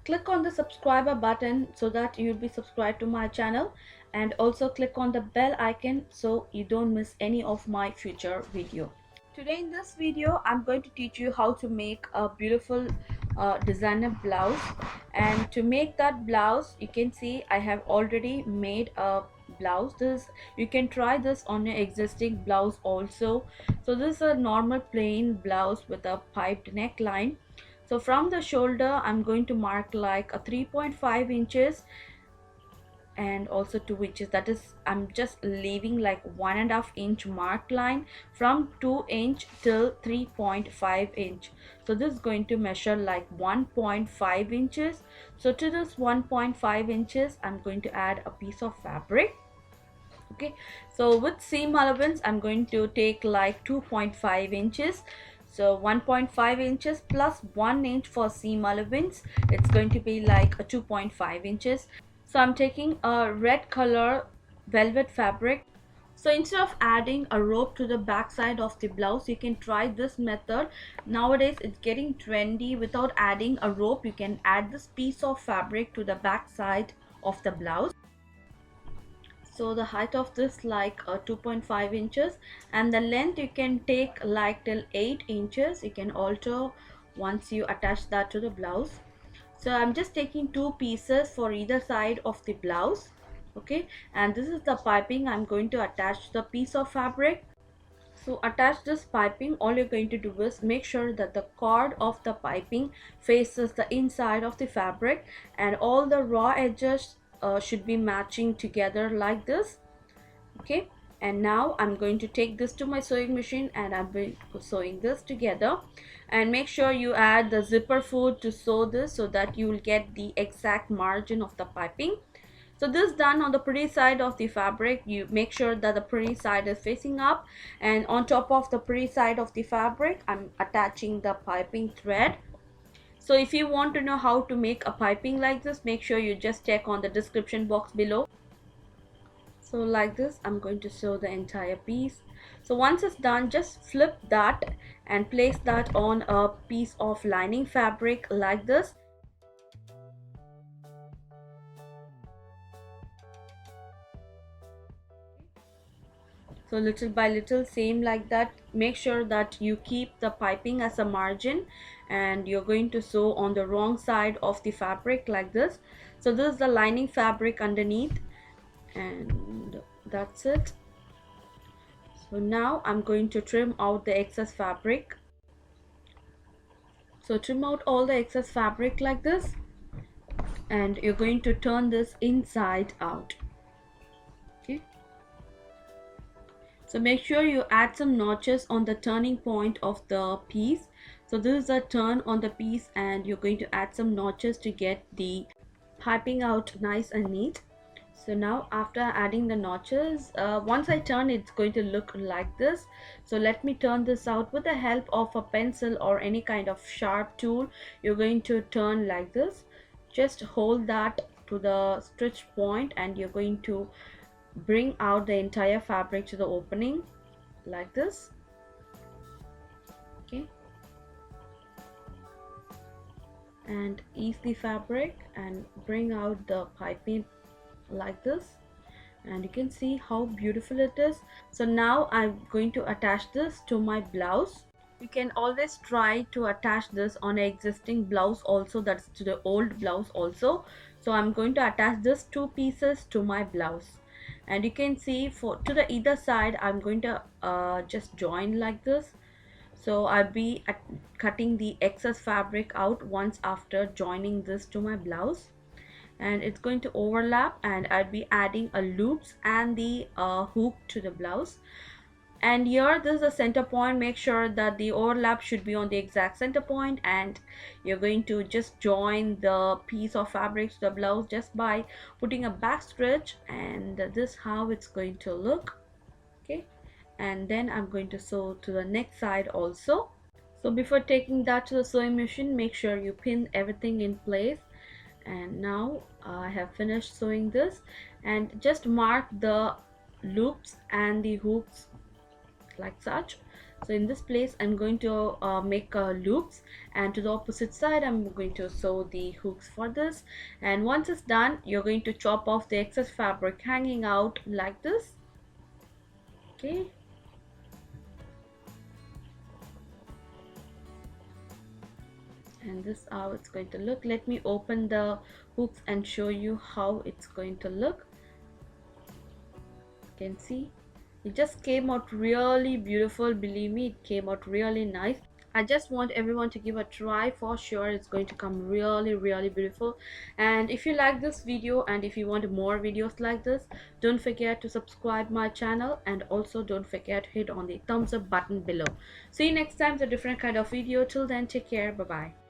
click on the subscriber button so that you'll be subscribed to my channel, and also click on the bell icon so you don't miss any of my future video. Today in this video I'm going to teach you how to make a beautiful designer blouse. And to make that blouse, you can see I have already made a blouse. This, you can try this on your existing blouse also. So this is a normal plain blouse with a piped neckline. So from the shoulder I'm going to mark like a 3.5 inches and also 2 inches. That is, I'm just leaving like 1.5 inch mark line from 2 inch till 3.5 inch. So this is going to measure like 1.5 inches. So to this 1.5 inches I'm going to add a piece of fabric. Okay, so with seam allowance I'm going to take like 2.5 inches. So 1.5 inches plus 1 inch for seam allowance, it's going to be like a 2.5 inches. So I'm taking a red color velvet fabric. So instead of adding a rope to the back side of the blouse, you can try this method. Nowadays it's getting trendy. Without adding a rope, you can add this piece of fabric to the back side of the blouse. So the height of this like 2.5 inches, and the length you can take like till 8 inches. You can alter once you attach that to the blouse. So I'm just taking two pieces for either side of the blouse. Okay, and this is the piping I'm going to attach the piece of fabric. So attach this piping, all you're going to do is make sure that the cord of the piping faces the inside of the fabric, and all the raw edges should be matching together like this. Okay, and now I'm going to take this to my sewing machine and I'll be sewing this together. And make sure you add the zipper foot to sew this so that you will get the exact margin of the piping. So this done on the pretty side of the fabric. You make sure that the pretty side is facing up, and on top of the pretty side of the fabric I'm attaching the piping thread. So if you want to know how to make a piping like this, make sure you just check on the description box below. So like this I'm going to sew the entire piece. So once it's done, just flip that and place that on a piece of lining fabric like this. So little by little, same like that, make sure that you keep the piping as a margin, and you're going to sew on the wrong side of the fabric like this. So this is the lining fabric underneath, and that's it. So now I'm going to trim out the excess fabric. So trim out all the excess fabric like this, and you're going to turn this inside out. Okay, so make sure you add some notches on the turning point of the piece. So this is a turn on the piece, and you're going to add some notches to get the piping out nice and neat. So now after adding the notches, once I turn, it's going to look like this. So let me turn this out with the help of a pencil or any kind of sharp tool. You're going to turn like this. Just hold that to the stitch point, and you're going to bring out the entire fabric to the opening like this. Okay, and ease the fabric and bring out the piping like this, and you can see how beautiful it is. So now I'm going to attach this to my blouse. You can always try to attach this on an existing blouse also, that's to the old blouse also. So I'm going to attach this two pieces to my blouse, and you can see for to the either side I'm going to just join like this. So I'll be cutting the excess fabric out once after joining this to my blouse, and it's going to overlap, and I'll be adding a loops and the hook to the blouse. And here this is the center point. Make sure that the overlap should be on the exact center point, and you're going to just join the piece of fabric to the blouse just by putting a back stitch, and this how it's going to look. Okay, and then I'm going to sew to the next side also. So before taking that to the sewing machine, make sure you pin everything in place. And now I have finished sewing this, and just mark the loops and the hooks like such. So in this place I'm going to make loops, and to the opposite side I'm going to sew the hooks for this. And once it's done, you're going to chop off the excess fabric hanging out like this. Okay, and this is how it's going to look. Let me open the hooks and show you how it's going to look. You can see it just came out really beautiful. Believe me, it came out really nice. I just want everyone to give a try. For sure it's going to come really beautiful. And if you like this video and if you want more videos like this, don't forget to subscribe my channel, and also don't forget to hit on the thumbs up button below. See you next time with a different kind of video. Till then, take care. Bye bye.